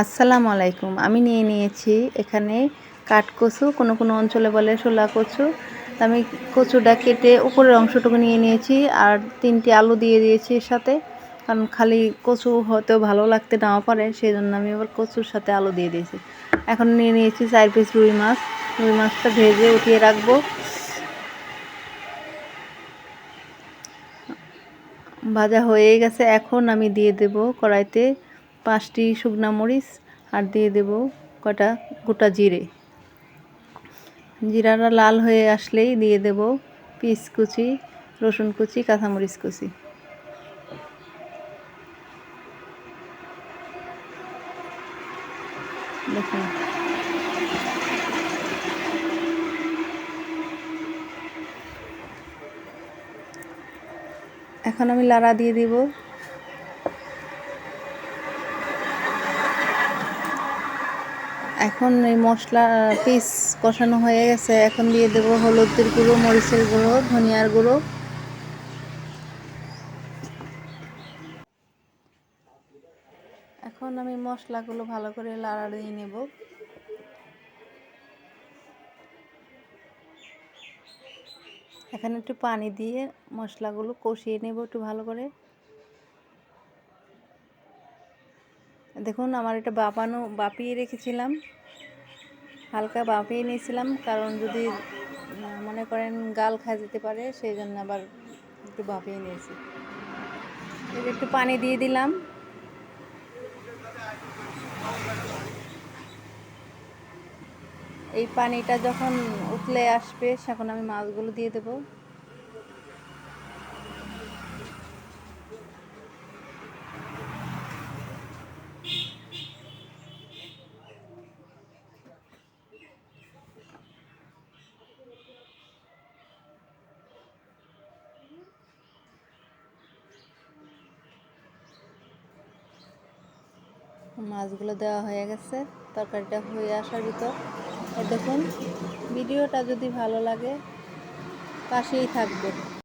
আসসালামু আলাইকুম। আমি নিয়ে নিয়েছি এখানে কাঠকচু, কোনো কোনো অঞ্চলে বলে শোলা কচু। আমি কচুটা কেটে উপরের অংশটুকু নিয়ে নিয়েছি আর 3টি আলু দিয়ে দিয়েছি এর সাথে। কারণ খালি কচু হয়তো ভালো লাগতে নাও পারে, সেই জন্য আমি আবার কচুর সাথে আলু দিয়ে দিয়েছি। এখন নিয়ে নিয়েছি 4 পিস রুই মাছ। রুই মাছটা ভেজে উঠিয়ে রাখবো। ভাজা হয়ে গেছে, এখন আমি দিয়ে দেব কড়াইতে 5টি শুকনা মরিচ আর দিয়ে দেব কটা গোটা জিরে। জিরাটা লাল হয়ে আসলেই দিয়ে দেব পেঁয়াজ কুচি, রসুন কুচি, কাঁচামরিচ কুচি। দেখুন, এখন আমি লাড়া দিয়ে দিব। এখন এই মশলা পিস কষানো হয়ে গেছে, এখন দিয়ে দেব হলুদের গুঁড়ো, মরিচের গুঁড়ো, ধনিয়ার গুঁড়ো। এখন আমি মশলাগুলো ভালো করে লাড়া দিয়ে নেব। এখানে একটু পানি দিয়ে মশলাগুলো কষিয়ে নেব একটু ভালো করে। দেখুন, আমার এটা বাপিয়ে রেখেছিলাম, হালকা বাপিয়ে নিয়েছিলাম, কারণ যদি মনে করেন গাল খায় যেতে পারে, সেই জন্য আবার একটু বাপিয়ে নিয়েছি। একটু পানি দিয়ে দিলাম। এই পানিটা যখন উতলে আসবে, তখন আমি মাছগুলো দিয়ে দেব। মাছগুলো দেওয়া হয়ে গেছে, তরকারিটা হয়ে আসার ভিতর। দেখুন, ভিডিওটা যদি ভালো লাগে পাশেই থাকবে।